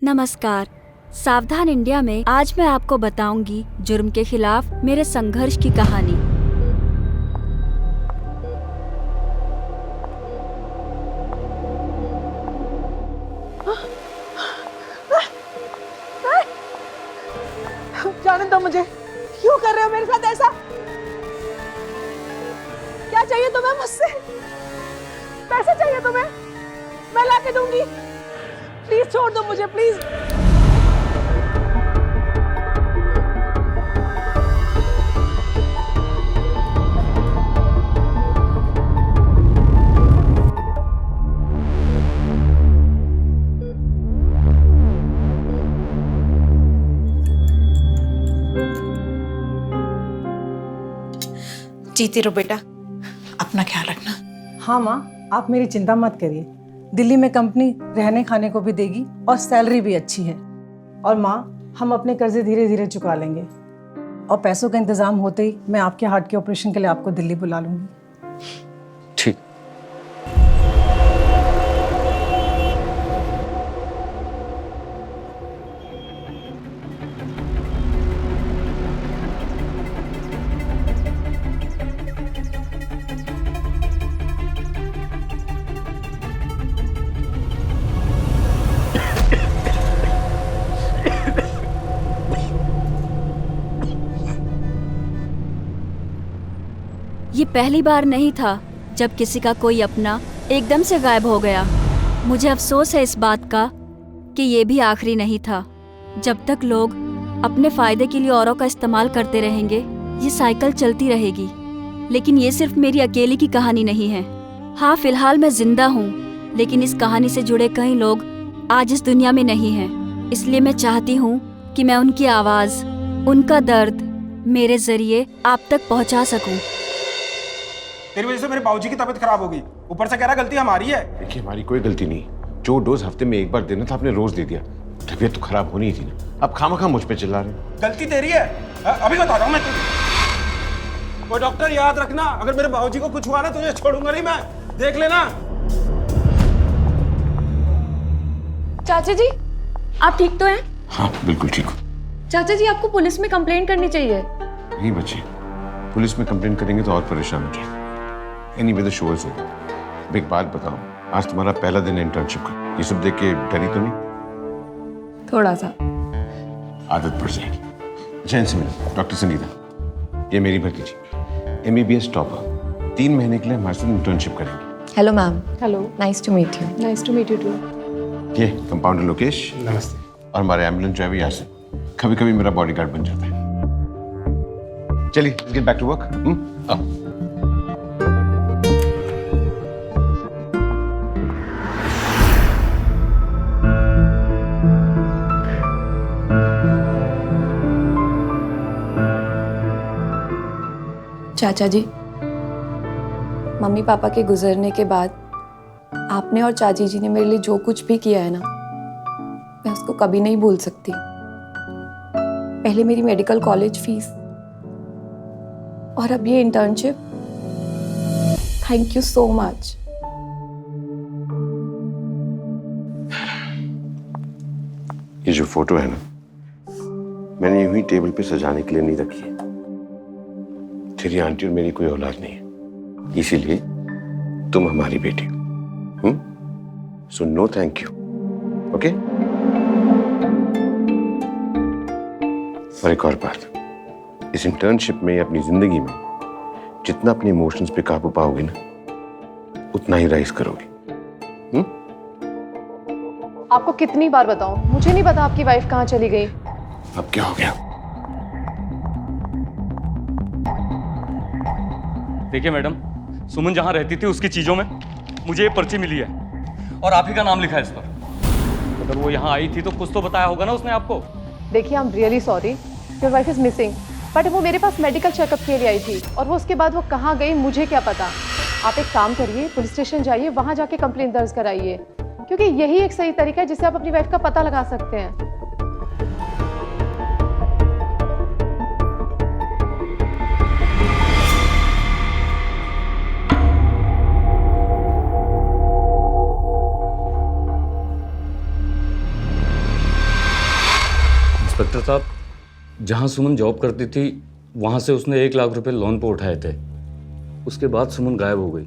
नमस्कार। सावधान इंडिया में आज मैं आपको बताऊंगी जुर्म के खिलाफ मेरे संघर्ष की कहानी। जाने दो मुझे। क्यों कर रहे हो मेरे साथ ऐसा? क्या चाहिए तुम्हें मुझसे? पैसे चाहिए तुम्हें? मैं लाके दूंगी। प्लीज छोड़ दो मुझे, प्लीज। जीती रहो बेटा, अपना ख्याल रखना। हाँ माँ, आप मेरी चिंता मत करिए। दिल्ली में कंपनी रहने खाने को भी देगी और सैलरी भी अच्छी है। और माँ, हम अपने कर्जे धीरे धीरे चुका लेंगे और पैसों का इंतजाम होते ही मैं आपके हार्ट के ऑपरेशन के लिए आपको दिल्ली बुला लूंगी। ठीक। ये पहली बार नहीं था जब किसी का कोई अपना एकदम से गायब हो गया। मुझे अफसोस है इस बात का कि ये भी आखिरी नहीं था। जब तक लोग अपने फायदे के लिए औरों का इस्तेमाल करते रहेंगे, ये साइकिल चलती रहेगी। लेकिन ये सिर्फ मेरी अकेली की कहानी नहीं है। हाँ, फिलहाल मैं जिंदा हूँ, लेकिन इस कहानी से जुड़े कई लोग आज इस दुनिया में नहीं हैं। इसलिए मैं चाहती हूँ कि मैं उनकी आवाज़, उनका दर्द मेरे जरिए आप तक पहुँचा सकूँ। तेरी वजह से मेरे बाबूजी की तबीयत खराब हो गई, ऊपर से कह रहा गलती हमारी है। देखिए, हमारी कोई गलती नहीं। जो डोज हफ्ते में एक बार देना था आपने रोज दे दिया। तबीयत तो खराब होनी ही थी ना। अब खामखा मुझ पे चिल्ला रहे हैं। गलती तेरी है। अभी बता रहा हूँ मैं तुझे। वो डॉक्टर, याद रखना, अगर मेरे बाबूजी को कुछ हुआ ना तुझे छोड़ूंगा नहीं मैं, देख लेना। चाचा जी, आप ठीक तो हैं? हाँ, बिल्कुल ठीक हूँ। चाचा जी, आपको पुलिस में कंप्लेंट करनी चाहिए। नहीं बच्चे, पुलिस में कंप्लेन करेंगे तो और परेशान हो जाएंगे। Anyway the show is over. अब एक बात बताओ, आज तुम्हारा पहला दिन है इंटर्नशिप का। ये सब देख के डरी तो नहीं? थोड़ा सा। आदत पड़ जाएगी। जैन से मिलो, डॉक्टर संगीता। ये मेरी भतीजी, MBBS टॉपर। 3 महीने के लिए हमारे साथ इंटर्नशिप करेंगे। Hello ma'am. Hello, nice to meet you. Nice to meet you too. ये कंपाउंडर लोकेश। नमस्ते। और हमारे एम्बुलेंस ड्राइवर यासिन। कभी कभी मेरा बॉडीगार्ड बन जाता है। चलिए, गेट बैक टू वर्क। आओ। चाचा जी, मम्मी पापा के गुजरने के बाद आपने और चाची जी ने मेरे लिए जो कुछ भी किया है ना, मैं उसको कभी नहीं भूल सकती। पहले मेरी मेडिकल कॉलेज फीस और अब ये internship. Thank you so much. ये जो फोटो है ना, मैंने यूं ही टेबल पे सजाने के लिए नहीं रखी है। तेरी आंटी और मेरी कोई औलाद नहीं है, इसीलिए तुम हमारी बेटी हो। So no thank you, okay? और एक और बात, इस इंटर्नशिप में, अपनी जिंदगी में जितना अपने इमोशंस पे काबू पाओगे ना, उतना ही राइज करोगे। आपको कितनी बार बताऊं, मुझे नहीं पता आपकी वाइफ कहाँ चली गई। अब क्या हो गया? देखिए मैडम, सुमन जहाँ रहती थी उसकी चीज़ों में मुझे ये पर्ची मिली है और आप ही का नाम लिखा है इस पर। अगर वो यहाँ आई थी तो कुछ तो बताया होगा ना उसने आपको। देखिए, I am really sorry, your wife is missing, but वो मेरे पास मेडिकल चेकअप के लिए आई थी और वो उसके बाद वो कहाँ गई मुझे क्या पता। आप एक काम करिए, पुलिस स्टेशन जाइए, वहाँ जाके कंप्लेंट दर्ज कराइए, क्योंकि यही एक सही तरीका है जिससे आप अपनी वाइफ का पता लगा सकते हैं। इंस्पेक्टर साहब, जहाँ सुमन जॉब करती थी वहाँ से उसने 1 लाख रुपए लोन पर उठाए थे। उसके बाद सुमन गायब हो गई।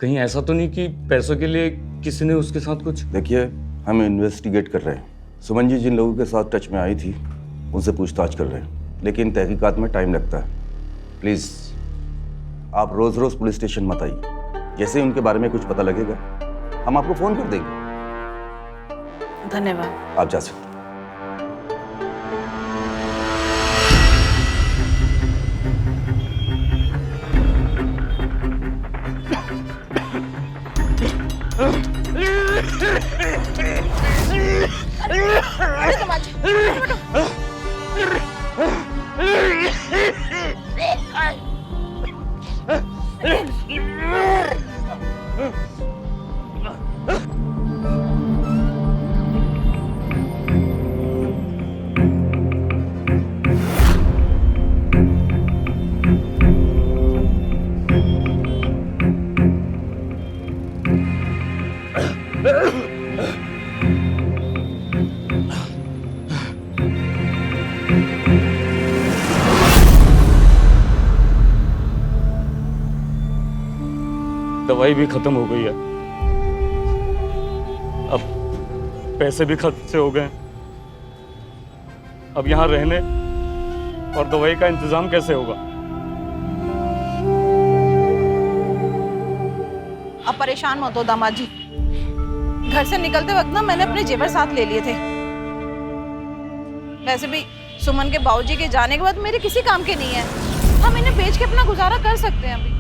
कहीं ऐसा तो नहीं कि पैसों के लिए किसी ने उसके साथ कुछ? देखिए, हम इन्वेस्टिगेट कर रहे हैं। सुमन जी जिन लोगों के साथ टच में आई थी उनसे पूछताछ कर रहे हैं, लेकिन तहकीकात में टाइम लगता है। प्लीज़ आप रोज़ रोज़ पुलिस स्टेशन मत आइए। जैसे ही उनके बारे में कुछ पता लगेगा हम आपको फ़ोन कर देंगे। धन्यवाद। आप जा सकते हैं। दवाई भी खत्म हो गई है, अब पैसे भी खर्च से हो गए। अब यहाँ रहने और दवाई का इंतजाम कैसे होगा? अब परेशान मत हो दामाद जी। घर से निकलते वक्त ना मैंने अपने जेवर साथ ले लिए थे। वैसे भी सुमन के बाबूजी के जाने के बाद मेरे किसी काम के नहीं है। हम इन्हें बेच के अपना गुजारा कर सकते हैं अभी।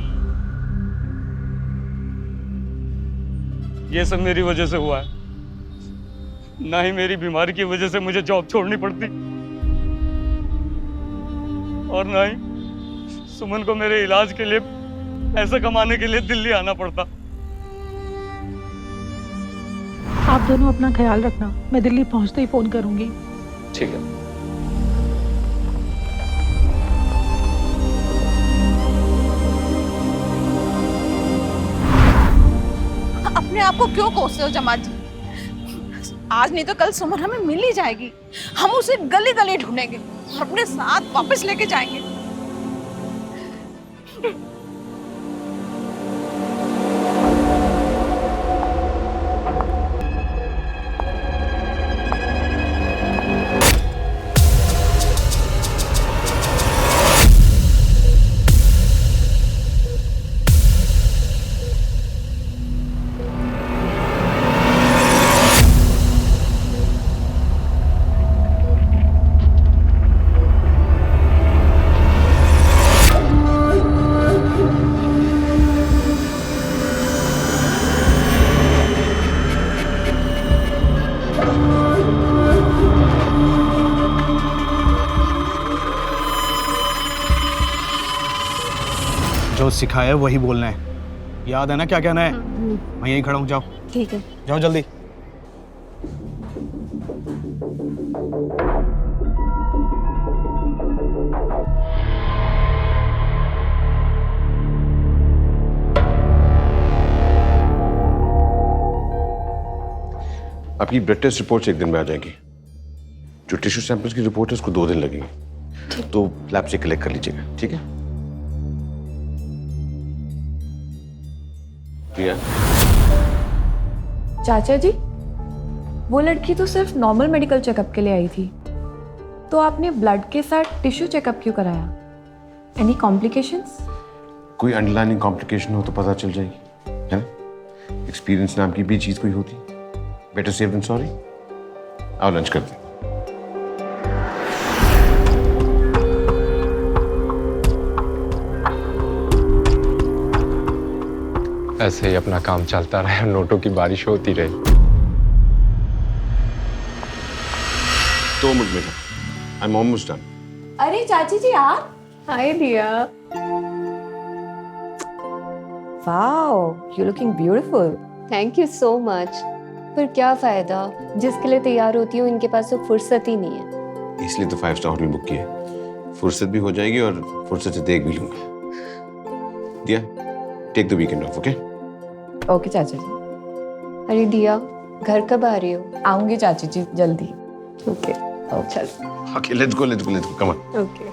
ये सब मेरी वजह से हुआ है। ना ही मेरी बीमारी की वजह से मुझे जॉब छोड़नी पड़ती, और ना ही सुमन को मेरे इलाज के लिए पैसा कमाने के लिए दिल्ली आना पड़ता। आप दोनों अपना ख्याल रखना, मैं दिल्ली पहुंचते ही फोन करूंगी। ठीक है। अपने आप को क्यों कोसते हो जमात जी? आज नहीं तो कल सुमन हमें मिल ही जाएगी। हम उसे गली गली ढूंढेंगे और अपने साथ वापस लेके जाएंगे। जो सिखाया है वही बोलना है, याद है ना क्या कहना है? मैं यहीं खड़ा हूँ, जाओ। ठीक है। जाओ जल्दी। आपकी ब्लड टेस्ट रिपोर्ट्स 1 दिन में आ जाएंगी। जो टिश्यू सैंपल्स की रिपोर्ट है उसको 2 दिन लगेंगे, तो लैब से कलेक्ट कर लीजिएगा, ठीक है? चाचा जी, वो लड़की तो सिर्फ नॉर्मल मेडिकल चेकअप के लिए आई थी, तो आपने ब्लड के साथ टिश्यू चेकअप क्यों कराया? Any complications? कोई अंडरलाइनिंग कॉम्प्लिकेशन हो तो पता चल जाएगी, है ना? एक्सपीरियंस नाम की भी चीज कोई होती, बेटर सेफ देन सॉरी। आओ लंच करते हैं। ऐसे ही अपना काम चलता रहे, नोटों की बारिश होती रही। 2 मिनट में आई एम ऑलमोस्ट डन। अरे चाची जी आप? हाय दिया। Wow, you looking beautiful. Thank you so much. पर क्या फायदा, जिसके लिए तैयार होती हूँ इनके पास तो फुर्सत ही नहीं है। इसलिए तो 5 स्टार होटल बुक किया है। फुर्सत भी हो जाएगी और फुर्सत से देख भी लूंगा। Diya, take the weekend off, okay? Okay चाचा जी। अरे दिया, घर कब आ रही हो? आऊंगी चाची जी जल्दी। ओके। चलो okay let's go come on okay.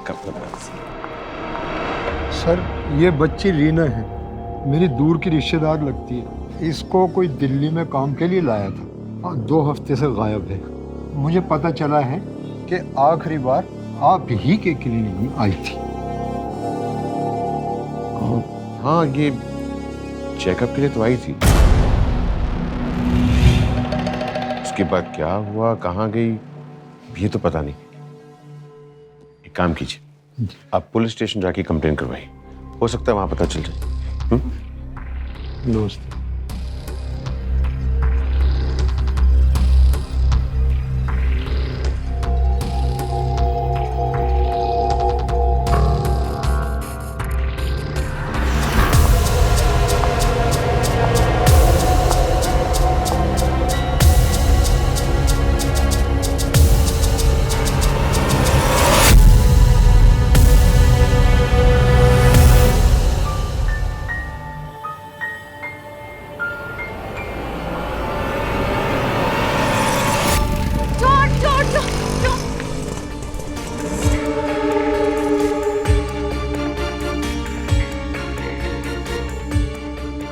Sir ये बच्ची रीना है, मेरी दूर की रिश्तेदार लगती है। इसको कोई दिल्ली में काम के लिए लाया था और 2 हफ्ते से गायब है। मुझे पता चला है कि आखिरी बार आप ही के क्लिनिक में आई थी। हाँ ये चेकअप के लिए तो आई थी, उसके बाद क्या हुआ, कहाँ गई, ये तो पता नहीं। एक काम कीजिए, आप पुलिस स्टेशन जाके कंप्लेन करवाइए, हो सकता है वहां पता चल जाए। नमस्ते।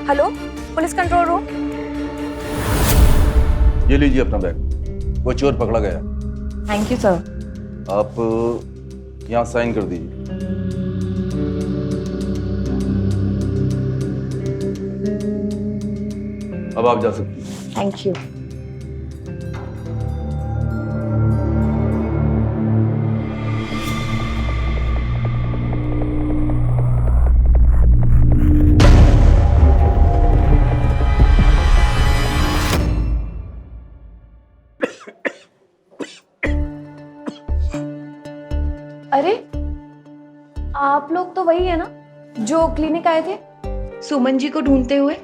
Hello, police control room. ये लीजिए अपना बैग, वो चोर पकड़ा गया। Thank you sir. आप यहाँ साइन कर दीजिए। अब आप जा सकती हैं। Thank you. अरे आप लोग तो वही है ना जो क्लिनिक आए थे सुमन जी को ढूंढते हुए?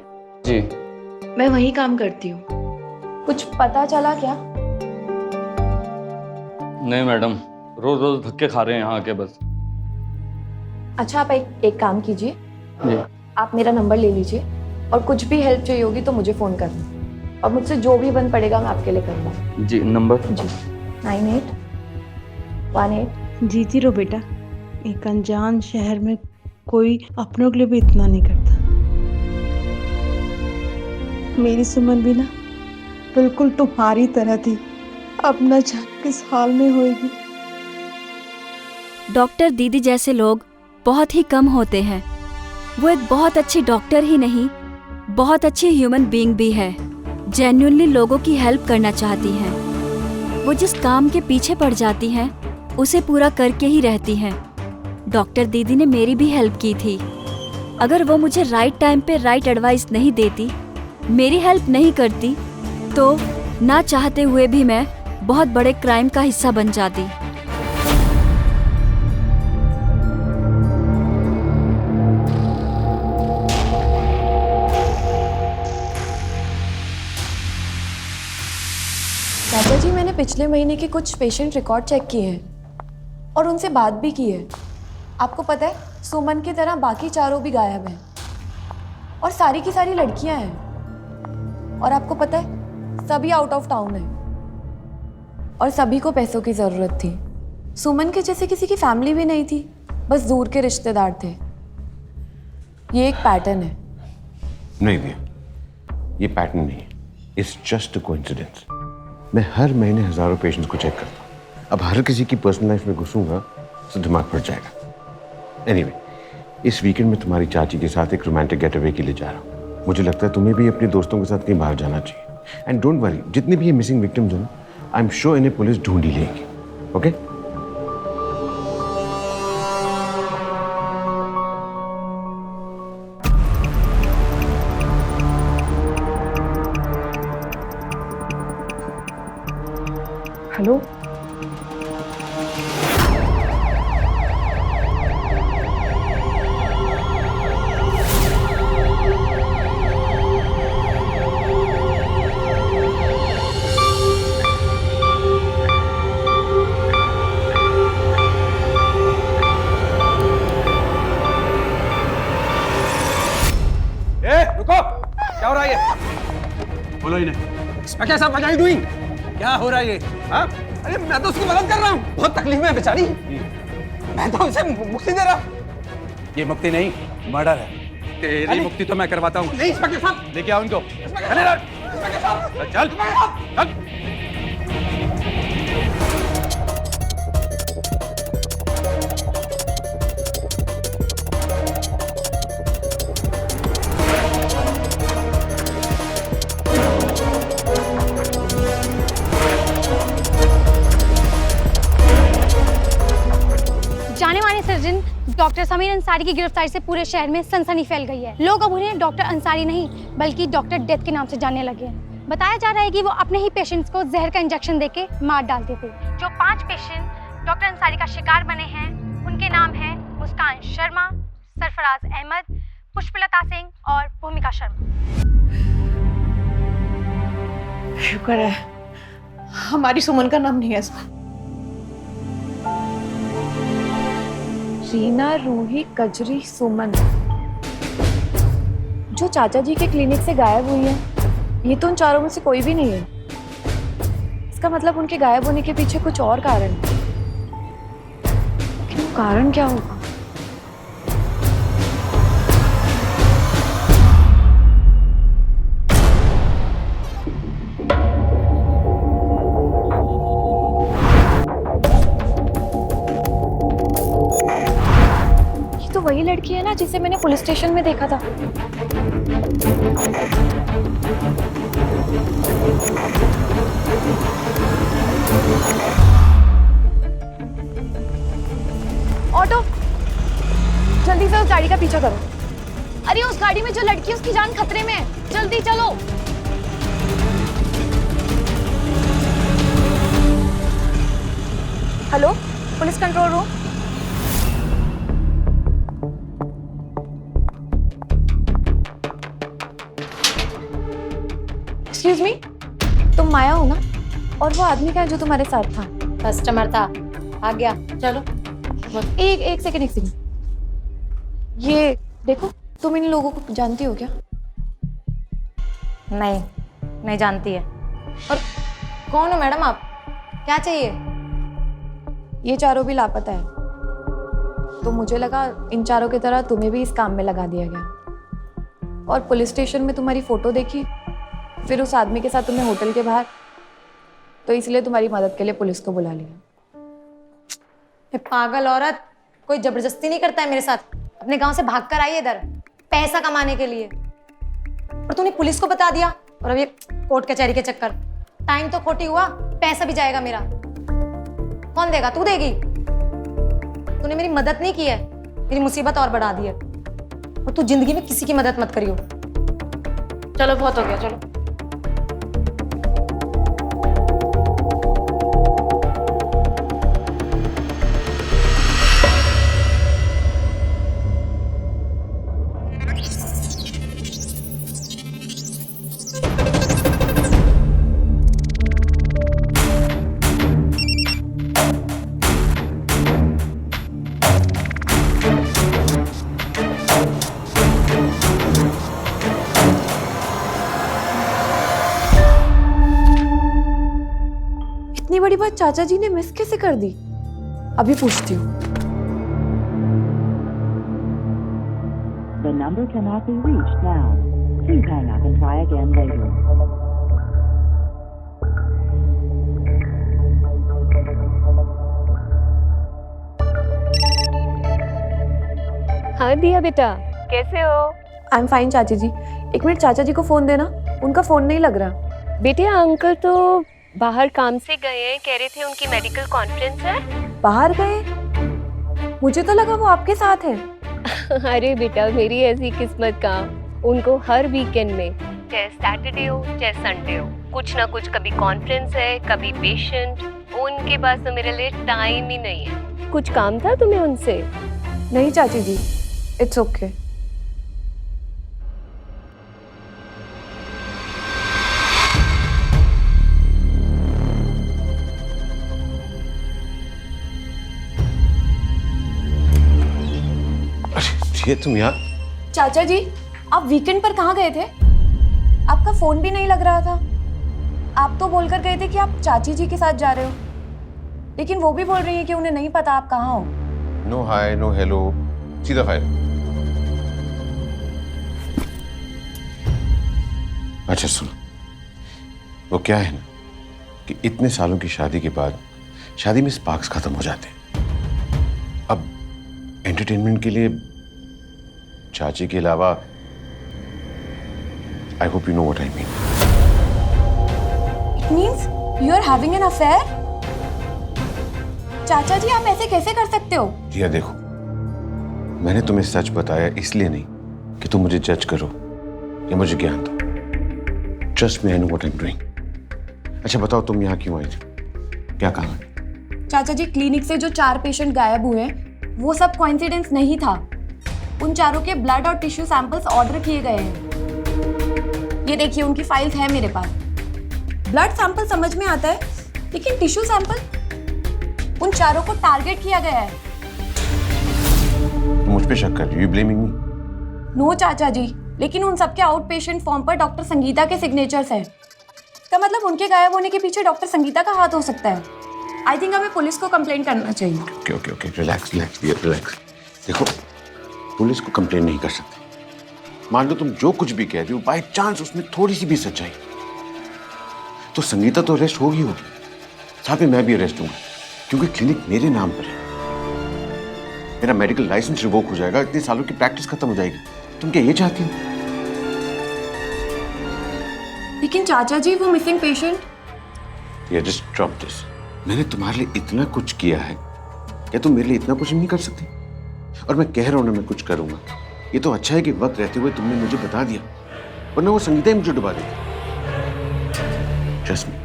जी मैं वहीं काम करती हूँ। कुछ पता चला क्या? नहीं मैडम, रोज रोज धक्के खा रहे हैं यहाँ आके बस। अच्छा आप एक काम कीजिए, जी आप मेरा नंबर ले लीजिए और कुछ भी हेल्प चाहिए होगी तो मुझे फ़ोन करना, और मुझसे जो भी बन पड़ेगा मैं आपके लिए करूँगा। जी नंबर? जी 9818। जीती रहो बेटा, एक अनजान शहर में कोई अपनों के लिए भी इतना नहीं करता। मेरी सुमन भी ना बिल्कुल तुम्हारी तरह थी, अब न जाने किस हाल में होएगी। डॉक्टर दीदी जैसे लोग बहुत ही कम होते हैं। वो एक बहुत अच्छी डॉक्टर ही नहीं, बहुत अच्छी ह्यूमन बीइंग भी है। जेन्युइनली लोगों की हेल्प करना चाहती हैं। वो जिस काम के पीछे पड़ जाती हैं उसे पूरा करके ही रहती हैं। डॉक्टर दीदी ने मेरी भी हेल्प की थी। अगर वो मुझे राइट टाइम पे राइट एडवाइस नहीं देती, मेरी हेल्प नहीं करती, तो ना चाहते हुए भी मैं बहुत बड़े क्राइम का हिस्सा बन जाती। चाचा जी, मैंने पिछले महीने के कुछ पेशेंट रिकॉर्ड चेक किए हैं और उनसे बात भी की है। आपको पता है सुमन की तरह बाकी चारों भी गायब हैं और सारी की सारी लड़कियां हैं। और आपको पता है सभी आउट ऑफ टाउन हैं और सभी को पैसों की ज़रूरत थी। सुमन के जैसे किसी की फैमिली भी नहीं थी, बस दूर के रिश्तेदार थे। ये एक पैटर्न है। नहीं भैया, ये पैटर्न नहीं है, इट्स जस्ट अ कोइंसिडेंस। मैं हर महीने हजारों पेशेंट्स को चेक करता हूँ। अब हर किसी की पर्सनल लाइफ में घुसूंगा तो दिमाग फट जाएगा। एनीवे, इस वीकेंड में तुम्हारी चाची के साथ एक रोमांटिक गेटअवे के लिए जा रहा हूँ। मुझे लगता है तुम्हें भी अपने दोस्तों के साथ कहीं बाहर जाना चाहिए। एंड डोंट वरी, जितने भी ये मिसिंग विक्टिम्स हैं, आई एम श्योर इन्हें पुलिस ढूंढ ही लेगी। ओके? हेलो, रुको, क्या हो रहा है ये? बोलो इन्हें। मैं कैसा बजाई दूँ? क्या हो रहा है ये? हाँ? अरे मैं तो उसकी मदद कर रहा हूँ, बहुत तकलीफ में है बेचारी। मैं तो उसे मुक्ति दे रहा। ये मुक्ति नहीं, मर्डर है। तेरी मुक्ति तो मैं करवाता हूँ। नहीं इंस्पेक्टर साहब, लेके आओ इनको। इंस्पेक्टर साहब, चल चल। जाने माने सर्जन डॉक्टर समीर अंसारी की गिरफ्तारी से पूरे शहर में सनसनी फैल गई है। लोग अब उन्हें डॉक्टर अंसारी नहीं बल्कि डॉक्टर डेथ के नाम से जानने लगे हैं। बताया जा रहा है कि वो अपने ही पेशेंट्स को जहर का इंजेक्शन देके मार डालते थे। जो 5 पेशेंट डॉक्टर अंसारी का शिकार बने हैं उनके नाम हैं मुस्कान शर्मा, सरफराज अहमद, पुष्पलता सिंह और भूमिका शर्मा। शुक्र है हमारी सुमन का नाम नहीं है इसमें। रीना, रूही, कजरी, सुमन जो चाचा जी के क्लिनिक से गायब हुई है, ये तो उन चारों में से कोई भी नहीं है। इसका मतलब उनके गायब होने के पीछे कुछ और कारण है। लेकिन वो कारण क्या होगा? वही लड़की है ना जिसे मैंने पुलिस स्टेशन में देखा था। ऑटो, जल्दी से उस गाड़ी का पीछा करो। अरे उस गाड़ी में जो लड़की है उसकी जान खतरे में है, जल्दी चलो। Hello, police control room. Excuse me, तुम माया हो ना? और वो आदमी का है जो तुम्हारे साथ था? कस्टमर था, आ गया। चलो एक सेकंड। ये देखो, तुम इन लोगों को जानती हो क्या? नहीं जानती है। और कौन हो मैडम आप? क्या चाहिए? ये चारों भी लापता है, तो मुझे लगा इन चारों की तरह तुम्हें भी इस काम में लगा दिया गया। और पुलिस स्टेशन में तुम्हारी फोटो देखी, फिर उस आदमी के साथ तुम्हें होटल के बाहर, तो इसलिए तुम्हारी मदद के लिए पुलिस को बुला लिया। पागल औरत, कोई जबरदस्ती नहीं करता है मेरे साथ। अपने गांव से भागकर आई इधर पैसा कमाने के लिए, और तूने पुलिस को बता दिया। और अब ये कोर्ट कचहरी के चक्कर, टाइम तो खोटी हुआ, पैसा भी जाएगा मेरा। कौन देगा? तू देगी? तूने मेरी मदद नहीं की है, मेरी मुसीबत और बढ़ा दी है। और तू जिंदगी में किसी की मदद मत करियो। चलो बहुत हो गया, चलो। इतनी बड़ी बात चाचा जी ने मिस कैसे कर दी? अभी पूछती हूँ। The number cannot be reached now. Please hang up and try again later. हाँ दिया बेटा, कैसे हो? आई एम फाइन चाची जी। एक मिनट चाचा जी को फोन देना, उनका फोन नहीं लग रहा। बेटे अंकल तो बाहर काम से गए हैं, कह रहे थे उनकी मेडिकल कॉन्फ्रेंस है। बाहर गए? मुझे तो लगा वो आपके साथ है। अरे बेटा मेरी ऐसी किस्मत का, उनको हर वीकेंड में, चाहे सैटरडे हो चाहे संडे हो, कुछ ना कुछ, कभी कॉन्फ्रेंस है कभी पेशेंट। उनके पास तो मेरे लिए टाइम ही नहीं है। कुछ काम था तुम्हें उनसे? नहीं चाची जी, इट्स ओके। ये तुम यहाँ? चाचा जी, आप वीकेंड पर कहाँ गए थे? आपका फोन भी नहीं लग रहा था। आप तो बोलकर गए थे कि आप चाची जी के साथ जा रहे हो। लेकिन वो भी बोल रही है कि उन्हें नहीं पता आप कहाँ हो। नो हाय नो हेलो, सीधा फायर। अच्छा सुनो, वो क्या है ना कि इतने सालों की शादी के बाद शादी में स्पार्क्स खत्म हो जाते हैं। अब एंटरटेनमेंट के लिए चाची के अलावा I hope you know what I mean. It means you are having an affair? चाचा जी, आप ऐसे कैसे कर सकते हो? रिया देखो, मैंने तुम्हें सच बताया इसलिए नहीं कि तुम मुझे जज करो या मुझे ज्ञान दो। Trust me, I know what I'm doing. अच्छा बताओ, तुम यहाँ क्यों आई थी? क्या कहा? चाचा जी, क्लिनिक से जो 4 पेशेंट गायब हुए वो सब कोइंसिडेंस नहीं था। उन चारों के ब्लड और टिश्यू सैंपल्स ऑर्डर किए गए हैं। ये देखिए, उनकी फाइल्स है मेरे पास। ब्लड सैंपल समझ में आता है, लेकिन टिश्यू सैंपल, उन चारों को टारगेट किया गया है। तुम मुझ पे शक कर रही हो? You blaming me? नो चाचा जी, लेकिन उन सबके आउट पेशेंट फॉर्म पर डॉक्टर संगीता के सिग्नेचर्स हैं। इसका मतलब उनके गायब होने के पीछे डॉक्टर संगीता का हाथ हो सकता है। आई थिंक हमें पुलिस को कंप्लेंट करना चाहिए। Okay okay okay, relax relax dear, relax. देखो, पुलिस को कंप्लेन नहीं कर सकते। मान लो तुम जो कुछ भी कह रही हो, बाय चांस उसमें थोड़ी सी भी सच्चाई, तो संगीता तो अरेस्ट होगी होगी, साथ में मैं भी अरेस्ट हूँ, क्योंकि क्लिनिक मेरे नाम पर है। मेरा मेडिकल लाइसेंस रिवोक हो जाएगा, इतने सालों की प्रैक्टिस खत्म हो जाएगी। तुम क्या ये चाहती हो? लेकिन चाचा जी, वो मिसिंग पेशेंट। या जस्ट ड्रॉप दिस। मैंने तुम्हारे लिए इतना कुछ किया है, क्या तुम मेरे लिए इतना कुछ नहीं कर सकती? और मैं कह रहा हूं ना, मैं कुछ करूंगा। ये तो अच्छा है कि वक्त रहते हुए तुमने मुझे बता दिया, वरना वो संगीता ही मुझे डुबा देती। Trust me.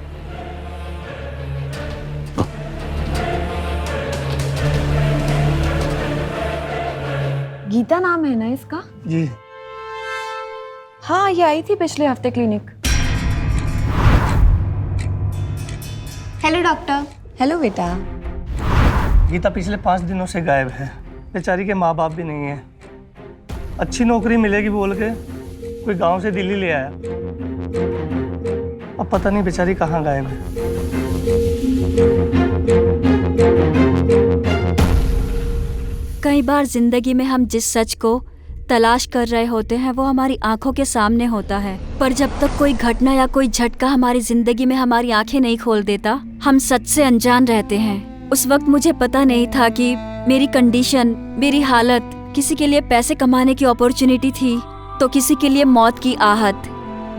गीता नाम है ना इसका? जी हाँ, ये आई थी पिछले हफ्ते क्लिनिक। Hello doctor. हेलो बेटा। गीता पिछले 5 दिनों से गायब है। बेचारी के माँ बाप भी नहीं है। अच्छी नौकरी मिलेगी बोल के कोई गांव से दिल्ली ले आया। अब पता नहीं बेचारी कहाँ गायब है। कई बार जिंदगी में हम जिस सच को तलाश कर रहे होते हैं वो हमारी आंखों के सामने होता है, पर जब तक कोई घटना या कोई झटका हमारी जिंदगी में हमारी आंखें नहीं खोल देता, हम सच से अनजान रहते हैं। उस वक्त मुझे पता नहीं था कि मेरी कंडीशन, मेरी हालत किसी के लिए पैसे कमाने की अपॉर्चुनिटी थी तो किसी के लिए मौत की आहट।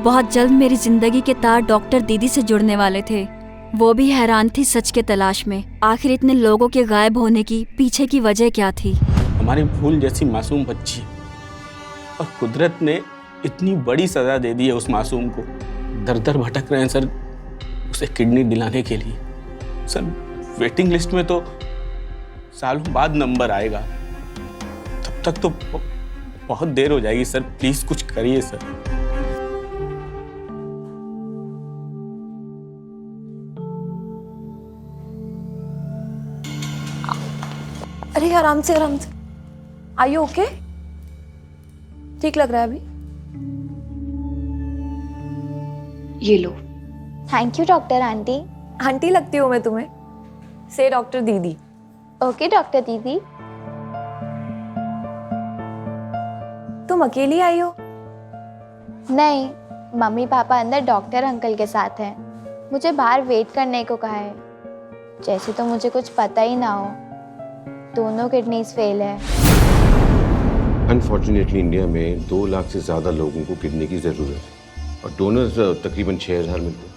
बहुत जल्द मेरी जिंदगी के तार डॉक्टर दीदी से जुड़ने वाले थे। वो भी हैरान थी सच के तलाश में। आखिर इतने लोगों के गायब होने की पीछे की वजह क्या थी? हमारी फूल जैसी मासूम बच्ची, और कुदरत ने इतनी बड़ी सजा दे दी है उस मासूम को। दर दर भटक रहे हैं सर उसे किडनी दिलाने के लिए। सर वेटिंग लिस्ट में तो सालों बाद नंबर आएगा, तब तक तो बहुत देर हो जाएगी। सर प्लीज कुछ करिए सर। अरे आराम से आराम से। Are you okay? ठीक लग रहा है अभी? ये लो। Thank you doctor aunty. Aunty लगती हूँ मैं तुम्हें। से डॉक्टर दीदी। ओके डॉक्टर दीदी। तुम अकेली आई हो? नहीं, मम्मी पापा अंदर डॉक्टर अंकल के साथ हैं। मुझे बाहर वेट करने को कहा है। जैसे तो मुझे कुछ पता ही ना हो। दोनों किडनीज फेल है। अनफॉर्चुनेटली इंडिया में 2 लाख से ज़्यादा लोगों को किडनी की ज़रूरत है और डोनर्स तकरीबन 6000 मिलते हैं।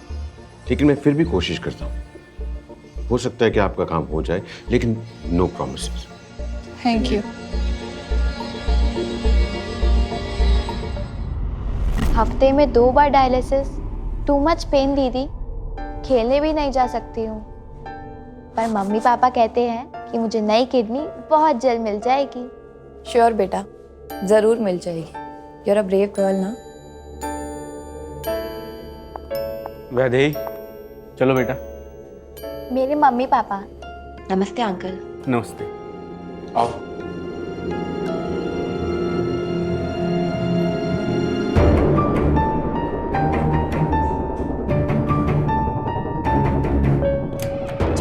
लेकिन मैं फिर भी कोशिश करता हूँ। हो सकता है कि आपका काम हो जाए, लेकिन नो प्रॉमिसेस। Thank you. हफ्ते में 2 बार डायलिसिस। टू मच पेन दीदी। खेलने भी नहीं जा सकती हूँ। पर मम्मी पापा कहते हैं कि मुझे नई किडनी बहुत जल्द मिल जाएगी। श्योर बेटा, जरूर मिल जाएगी। You are a brave girl ना। वैदेही, चलो बेटा। मेरे मम्मी पापा। नमस्ते अंकल। नमस्ते, आओ।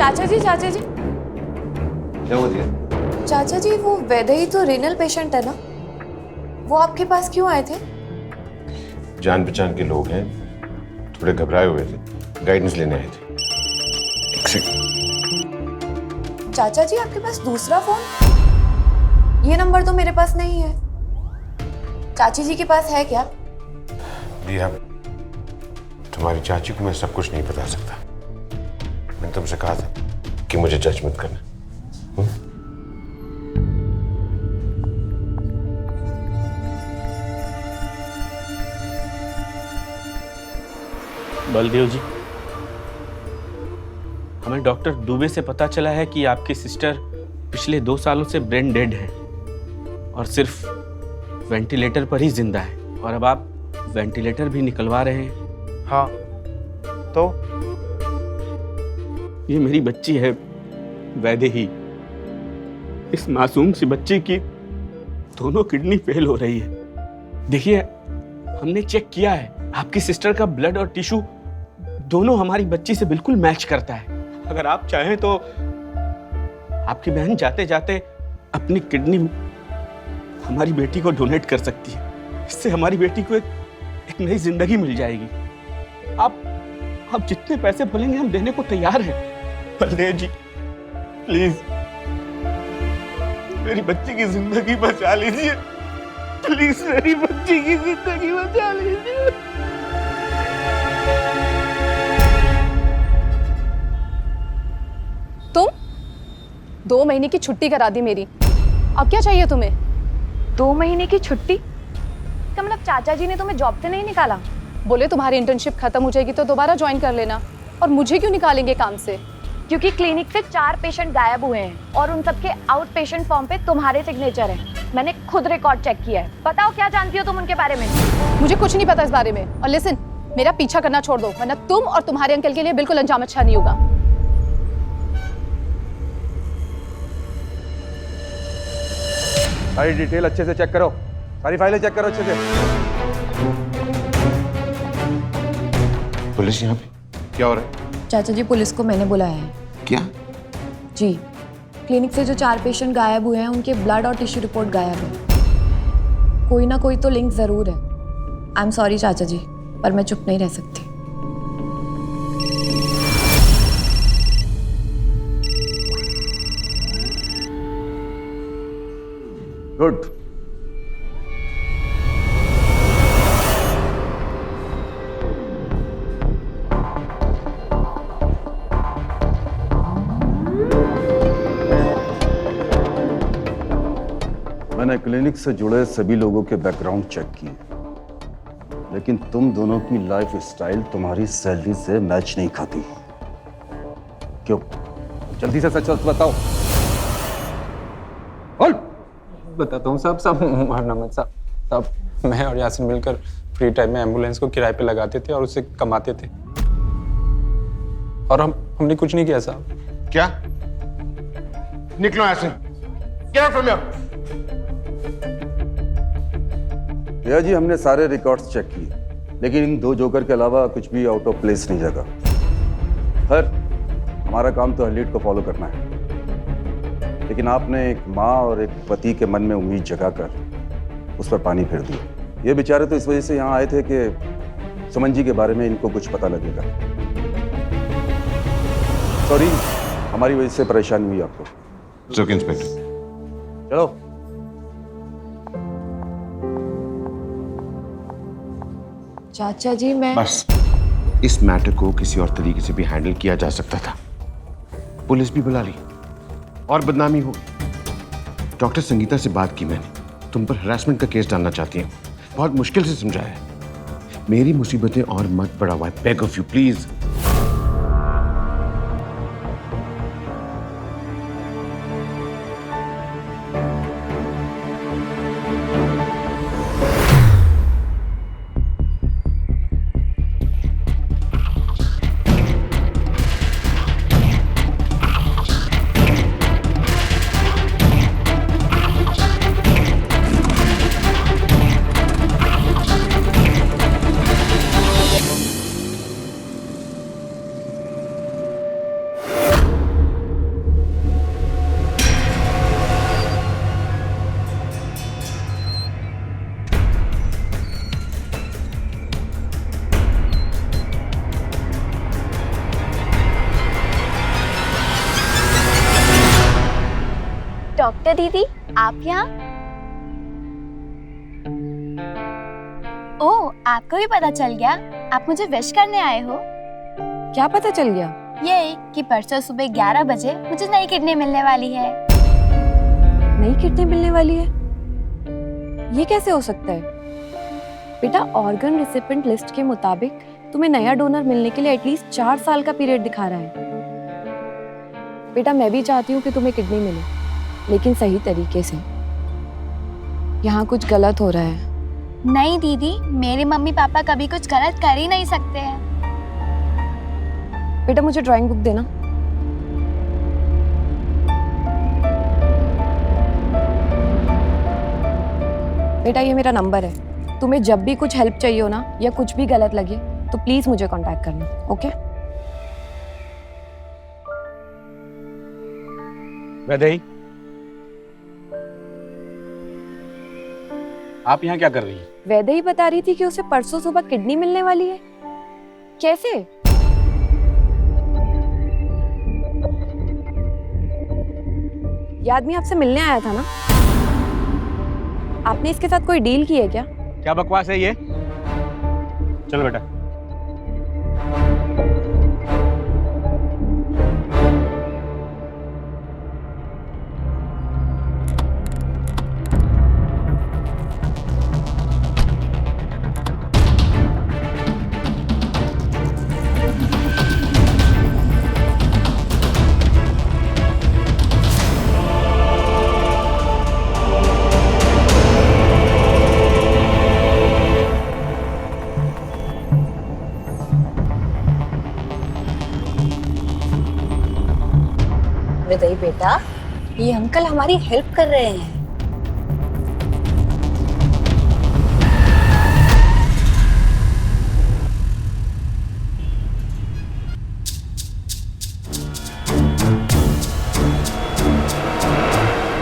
चाचा जी क्या हो गया? चाचा जी, वो वैदेही तो रीनल पेशेंट है ना, वो आपके पास क्यों आए थे? जान पहचान के लोग हैं, थोड़े घबराए हुए थे, गाइडेंस लेने आए थे। एक सेकंड। चाचा जी, आपके पास दूसरा फोन? ये नंबर तो मेरे पास नहीं है। चाची जी के पास है क्या? दिया, तुम्हारी चाची को मैं सब कुछ नहीं बता सकता। मैंने तुमसे कहा था कि मुझे जज मत करना। बलदेव जी, हमें डॉक्टर दुबे से पता चला है कि आपकी सिस्टर पिछले 2 सालों से ब्रेन डेड है और सिर्फ वेंटिलेटर पर ही जिंदा है, और अब आप वेंटिलेटर भी निकलवा रहे हैं। हाँ, तो ये मेरी बच्ची है वैदेही। इस मासूम सी बच्ची की दोनों किडनी फेल हो रही है। देखिए, हमने चेक किया है, आपकी सिस्टर का ब्लड और टिश्यू दोनों हमारी बच्ची से बिल्कुल मैच करता है। अगर आप चाहें तो आपकी बहन जाते जाते अपनी किडनी हमारी बेटी को डोनेट कर सकती है। इससे हमारी बेटी को एक नई जिंदगी मिल जाएगी। आप जितने पैसे बोलेंगे हम देने को तैयार हैं। बलदेव जी, प्लीज मेरी बच्ची की जिंदगी बचा लीजिए। प्लीज मेरी बच्ची की जिंदगी बचा लीजिए। तुम 2 महीने की छुट्टी करा दी मेरी, अब क्या चाहिए तुम्हें? 2 महीने की छुट्टी? क्या मतलब चाचा जी ने तुम्हें जॉब से नहीं निकाला? बोले तुम्हारी इंटर्नशिप खत्म हो जाएगी तो दोबारा ज्वाइन कर लेना। और मुझे क्यों निकालेंगे काम से? क्योंकि क्लिनिक से 4 पेशेंट गायब हुए हैं और उन सबके आउट पेशेंट फॉर्म पे तुम्हारे सिग्नेचर हैं। मैंने खुद रिकॉर्ड चेक किया है। बताओ क्या जानती हो तुम उनके बारे में? मुझे कुछ नहीं पता इस बारे में। और लिसन, मेरा पीछा करना छोड़ दो, वरना तुम और तुम्हारे अंकल के लिए बिल्कुल अंजाम अच्छा नहीं होगा। सारी डिटेल अच्छे से चेक करो, सारी फाइलें चेक करो अच्छे से। पुलिस यहाँ पे क्या हो रहा है? चाचा जी, पुलिस को मैंने बुलाया है। क्या? जी, क्लिनिक से जो 4 पेशेंट गायब हुए हैं उनके ब्लड और टिश्यू रिपोर्ट गायब है। कोई ना कोई तो लिंक जरूर है। आई एम सॉरी चाचा जी, पर मैं चुप नहीं रह सकती। गुड। मैंने क्लिनिक से जुड़े सभी लोगों के बैकग्राउंड चेक किए, लेकिन तुम दोनों की लाइफ स्टाइल तुम्हारी सैलरी से मैच नहीं खाती। क्यों? जल्दी से सच बताओ। बोल। बताता हूँ साहब, मारना मत साहब। मैं और यासिन मिलकर फ्री टाइम में एम्बुलेंस को किराए पे लगाते थे और उससे कमाते थे, और हमने कुछ नहीं किया साहब। क्या? निकलो Yasin, get out from here. भैया जी, हमने सारे रिकॉर्ड्स चेक किए, लेकिन इन 2 जोकर के अलावा कुछ भी आउट ऑफ प्लेस नहीं जगह। खैर, हमारा काम तो लीड को फॉलो करना है, लेकिन आपने एक माँ और एक पति के मन में उम्मीद जगाकर उस पर पानी फेर दिया। ये बेचारे तो इस वजह से यहाँ आए थे कि सुमन जी के बारे में इनको कुछ पता लगेगा। सॉरी, हमारी वजह से परेशानी हुई आपको। चलो इंस्पेक्टर, चलो। चाचा जी, मैं बस इस मैटर को किसी और तरीके से भी हैंडल किया जा सकता था। पुलिस भी बुला ली और बदनामी हो। डॉक्टर संगीता से बात की मैंने, तुम पर हरासमेंट का केस डालना चाहती हूँ। बहुत मुश्किल से समझाया है। मेरी मुसीबतें और मत बढ़ाओ, beg of you please. Doctor दीदी, आप यहाँ? ओह, आपको भी पता चल गया? आप मुझे विश करने आए हो? क्या पता चल गया? ये कि परसों सुबह 11 बजे मुझे नई किडनी मिलने वाली है। नई किडनी मिलने वाली है? ये कैसे हो सकता है? बेटा, ऑर्गन रिसिपेंट लिस्ट के मुताबिक तुम्हें नया डोनर मिलने के लिए एटलीस्ट 4 साल का पीरियड दिखा रहा है। बेटा, मैं भी चाहती हूँ कि तुम्हें किडनी मिले, लेकिन सही तरीके से। यहाँ कुछ गलत हो रहा है। नहीं दीदी, मेरे मम्मी पापा कभी कुछ गलत कर ही नहीं सकते हैं। बेटा, मुझे ड्राइंग बुक देना। बेटा, ये मेरा नंबर है। तुम्हें जब भी कुछ हेल्प चाहिए हो ना, या कुछ भी गलत लगे, तो प्लीज मुझे कांटेक्ट करना, ओके? वैदेही, आप यहाँ क्या कर रही हैं? वैदेही बता रही थी कि उसे परसों सुबह किडनी मिलने वाली है। कैसे? ये आदमी आपसे मिलने आया था ना? आपने इसके साथ कोई डील की है क्या? क्या बकवास है ये? चलो बेटा। विदई बेटा, ये अंकल हमारी हेल्प कर रहे हैं।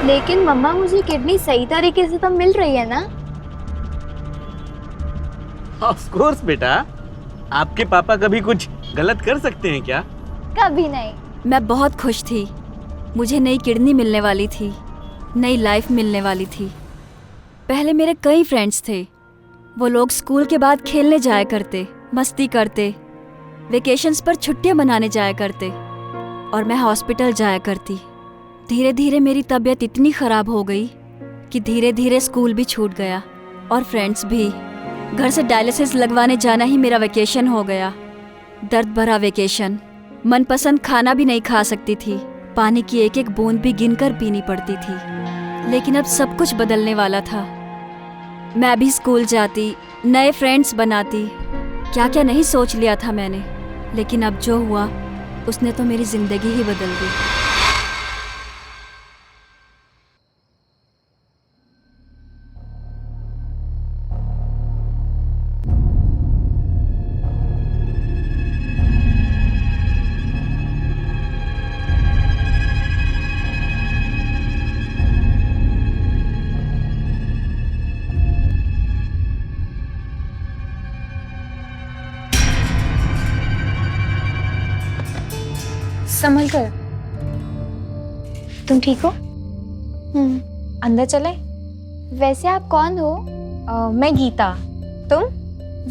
लेकिन मम्मा, मुझे किडनी सही तरीके से तो मिल रही है ना? ऑफ कोर्स बेटा, आपके पापा कभी कुछ गलत कर सकते हैं क्या? कभी नहीं। मैं बहुत खुश थी। मुझे नई किडनी मिलने वाली थी, नई लाइफ मिलने वाली थी। पहले मेरे कई फ्रेंड्स थे। वो लोग स्कूल के बाद खेलने जाया करते, मस्ती करते, वेकेशंस पर छुट्टियां मनाने जाया करते, और मैं हॉस्पिटल जाया करती। धीरे धीरे मेरी तबीयत इतनी ख़राब हो गई कि धीरे धीरे स्कूल भी छूट गया और फ्रेंड्स भी। घर से डायलिसिस लगवाने जाना ही मेरा वेकेशन हो गया। दर्द भरा वेकेशन। मनपसंद खाना भी नहीं खा सकती थी। पानी की एक एक बूंद भी गिनकर पीनी पड़ती थी। लेकिन अब सब कुछ बदलने वाला था। मैं भी स्कूल जाती, नए फ्रेंड्स बनाती, क्या क्या नहीं सोच लिया था मैंने। लेकिन अब जो हुआ उसने तो मेरी जिंदगी ही बदल दी। संभल कर। तुम ठीक हो? अंदर चले? वैसे आप कौन हो? मैं गीता। तुम?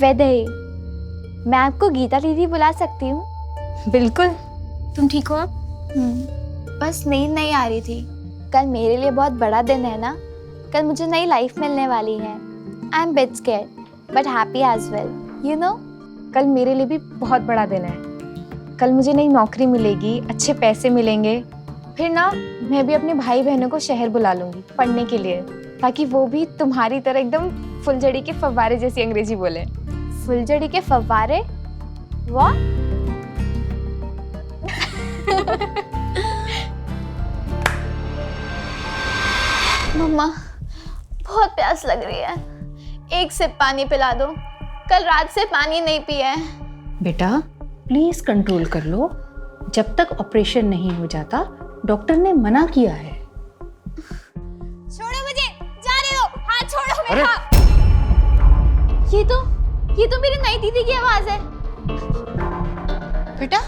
वैदेही। मैं आपको गीता दीदी बुला सकती हूँ? बिल्कुल। तुम ठीक हो अब? बस नींद नहीं आ रही थी। कल मेरे लिए बहुत बड़ा दिन है ना। कल मुझे नई लाइफ मिलने वाली है। I am bit scared but happy as well, you know. कल मेरे लिए भी बहुत बड़ा दिन है। कल मुझे नई नौकरी मिलेगी, अच्छे पैसे मिलेंगे। फिर ना मैं भी अपने भाई बहनों को शहर बुला लूंगी पढ़ने के लिए, ताकि वो भी तुम्हारी तरह एकदम फुलझड़ी के फव्वारे जैसी अंग्रेजी बोले। फुलझड़ी के फव्वारे? व्हाट? मम्मा, बहुत प्यास लग रही है। एक सिप पानी पिला दो। कल रात से पानी नहीं पिया है। बेटा प्लीज कंट्रोल कर लो। जब तक ऑपरेशन नहीं हो जाता, डॉक्टर ने मना किया है। छोड़ो मुझे, जाने दो। हाथ छोड़ो मेरा। ये तो मेरी नई दीदी की आवाज है। बेटा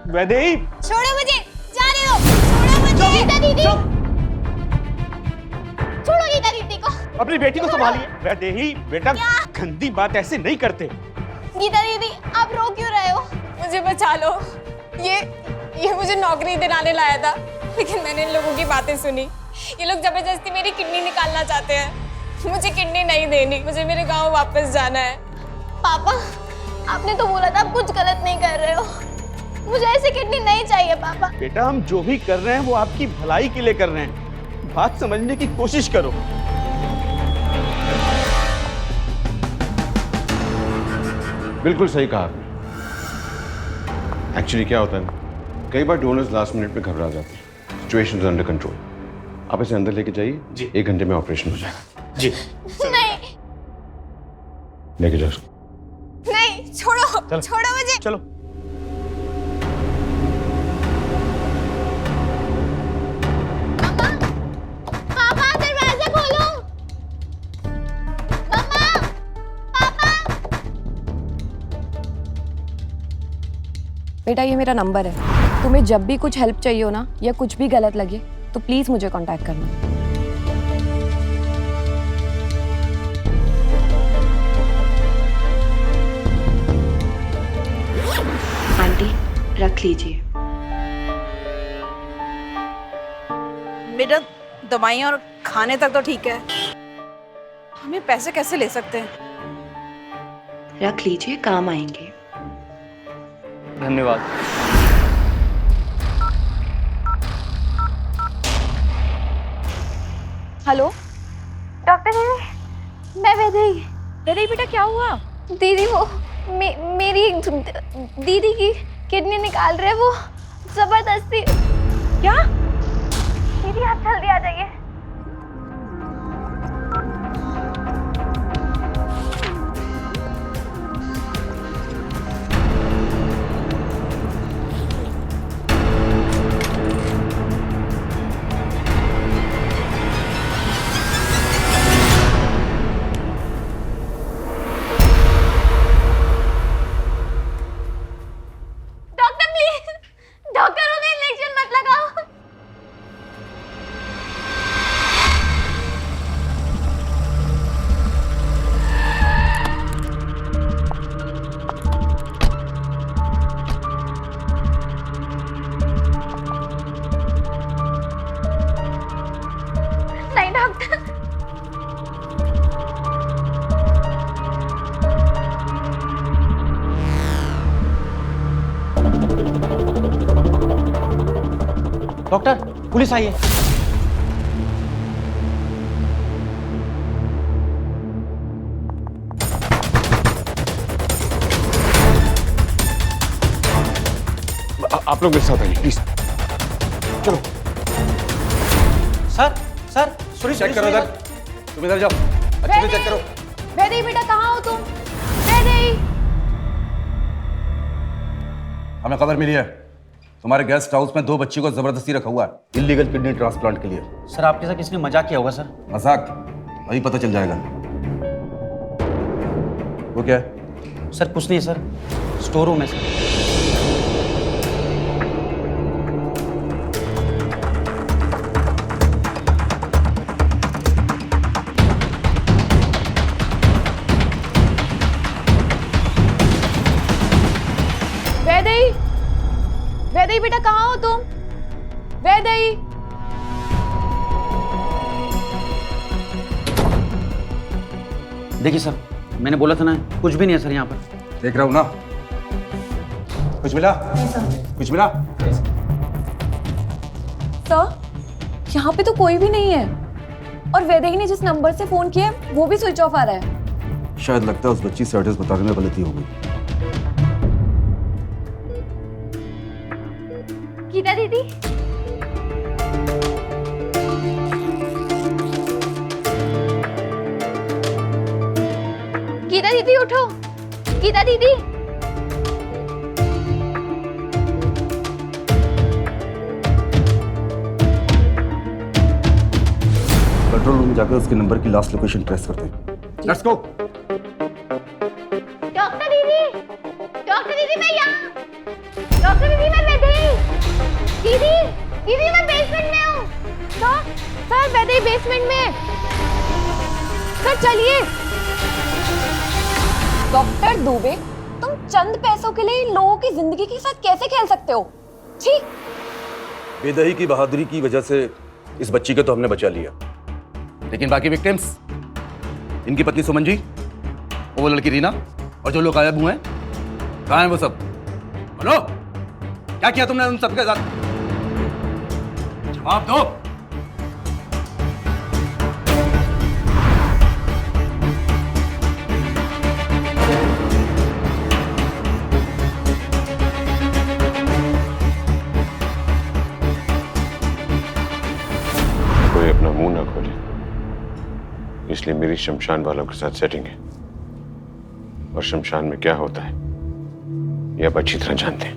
वैदेही, छोड़ो मुझे, जाने दो। छोड़ो मुझे। गीता दीदी। अपनी बेटी को संभालिए। वैदेही बेटा, गंदी बात ऐसे नहीं करते। गीता दीदी, आप रो क्यों रहे हो? मुझे बचा लो। ये मुझे नौकरी दिलाने लाया था, लेकिन मैंने इन लोगों की बातें सुनी। ये लोग जबरदस्ती मेरी किडनी निकालना चाहते हैं। मुझे किडनी नहीं देनी, मुझे मेरे गांव वापस जाना है। पापा, आपने तो बोला था आप कुछ गलत नहीं कर रहे हो। मुझे ऐसी किडनी नहीं चाहिए पापा। बेटा, हम जो भी कर रहे हैं वो आपकी भलाई के लिए कर रहे हैं। बात समझने की कोशिश करो। बिल्कुल सही कहा आपने। एक्चुअली क्या होता है ना, कई बार डोनर्स लास्ट मिनट में घबरा जाते हैं। Situation under control. आप इसे अंदर लेके जाइए जी, 1 घंटे में ऑपरेशन हो जाएगा जी। नहीं लेके जाओ। नहीं, छोड़ो छोड़ो मुझे। चलो। पापा, दरवाजा खोलो। बेटा, ये मेरा नंबर है। तुम्हें जब भी कुछ हेल्प चाहिए हो ना, या कुछ भी गलत लगे, तो प्लीज मुझे कांटेक्ट करना। आंटी, रख लीजिए। बेटा, दवाइयाँ और खाने तक तो ठीक है, हमें पैसे कैसे ले सकते हैं? रख लीजिए, काम आएंगे। धन्यवाद। हेलो डॉक्टर दीदी, मैं वैदेही। वैदेही बेटा, क्या हुआ? दीदी, वो मेरी दीदी की किडनी निकाल रहे, वो जबरदस्ती। क्या? दीदी, आप जल्दी आ जाइए। डॉक्टर, उन्हें इंजेक्शन मत लगाओ। नहीं डॉक्टर। डॉक्टर, पुलिस आई है। आप लोग मेरे साथ आइए प्लीज। चलो। सर चेक करो इधर। तुम इधर जाओ, अच्छे से चेक करो। वैदेही बेटा, कहाँ हो तुम? वैदेही। हमें खबर मिली है, तुम्हारे गेस्ट हाउस में 2 बच्ची को जबरदस्ती रखा हुआ है इलीगल किडनी ट्रांसप्लांट के लिए। सर, आपके साथ किसने मजाक किया होगा सर? मजाक? वही पता चल जाएगा। वो क्या है? सर कुछ नहीं सर, स्टोर रूम है सर। वैदेही, वैदेही बेटा, कहाँ हो तुम? वैदेही। देखिए सर, मैंने बोला था ना, कुछ भी नहीं है सर यहाँ पर। देख रहा हूँ ना। कुछ मिला? कुछ मिला? सर, यहाँ पे तो कोई भी नहीं है, और वैदेही ने जिस नंबर से फोन किया है, वो भी स्विच ऑफ आ रहा है। शायद लगता है उस बच्ची से एड्रेस बताने में गलती हो गई। गीता दीदी, गीता दीदी उठो। गीता दीदी, कंट्रोल रूम जाकर उसके नंबर की लास्ट लोकेशन ट्रेस करते हैं। Let's go. डॉक्टर दीदी मैं यहाँ। डॉक्टर दीदी, मैं वैदेही। दीदी मैं बेसमेंट में हूँ। सर, वैदेही बेसमेंट में। सर चलिए। डॉक्टर दुबे, तुम चंद पैसों के लिए इन लोगों की जिंदगी के साथ कैसे खेल सकते हो? छी। बेदही की बहादुरी की वजह से इस बच्ची को तो हमने बचा लिया, लेकिन बाकी विक्टिम्स, इनकी पत्नी सुमन जी, वो लड़की रीना और जो लोग गायब हुए हैं, कहाँ हैं वो सब? बोलो, क्या किया तुमने उन सबके साथ? जवाब दो। कोई अपना मुंह ना खोले, इसलिए मेरी शमशान वालों के साथ सेटिंग है, और शमशान में क्या होता है ये आप अच्छी तरह जानते हैं।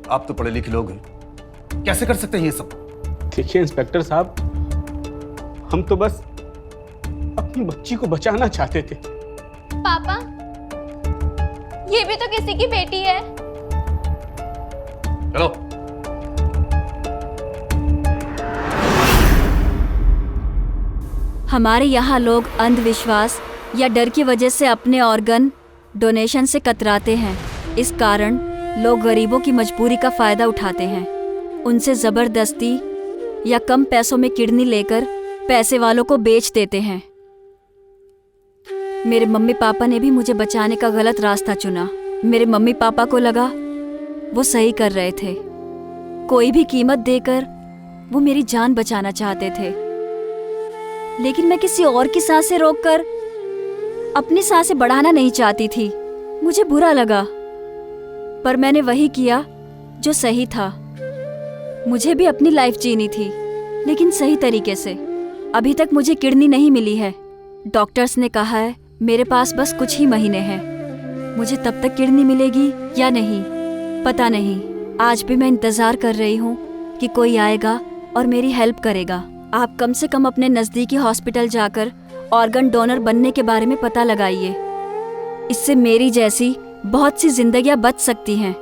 आप तो पढ़े लिखे लोग हैं, कैसे कर सकते हैं ये सब? देखिए इंस्पेक्टर साहब, हम तो बस अपनी बच्ची को बचाना चाहते थे। पापा, ये भी तो किसी की बेटी है। चलो। हमारे यहाँ लोग अंधविश्वास या डर की वजह से अपने ऑर्गन डोनेशन से कतराते हैं। इस कारण लोग गरीबों की मजबूरी का फायदा उठाते हैं, उनसे जबरदस्ती या कम पैसों में किडनी लेकर पैसे वालों को बेच देते हैं। मेरे मम्मी पापा ने भी मुझे बचाने का गलत रास्ता चुना। मेरे मम्मी पापा को लगा वो सही कर रहे थे, कोई भी कीमत देकर वो मेरी जान बचाना चाहते थे, लेकिन मैं किसी और की सांसें रोककर अपनी सांसें बढ़ाना नहीं चाहती थी। मुझे बुरा लगा, पर मैंने वही किया जो सही था। मुझे भी अपनी लाइफ जीनी थी, लेकिन सही तरीके से। अभी तक मुझे किडनी नहीं मिली है। डॉक्टर्स ने कहा है मेरे पास बस कुछ ही महीने हैं। मुझे तब तक किडनी मिलेगी या नहीं पता नहीं। आज भी मैं इंतजार कर रही हूँ कि कोई आएगा और मेरी हेल्प करेगा। आप कम से कम अपने नज़दीकी हॉस्पिटल जाकर ऑर्गन डोनर बनने के बारे में पता लगाइए। इससे मेरी जैसी बहुत सी जिंदगियां बच सकती हैं।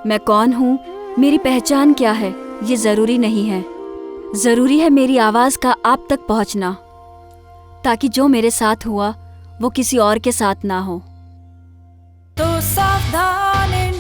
मैं कौन हूँ, मेरी पहचान क्या है, ये ज़रूरी नहीं है। ज़रूरी है मेरी आवाज़ का आप तक पहुँचना, ताकि जो मेरे साथ हुआ वो किसी और के साथ ना हो। तो सावधान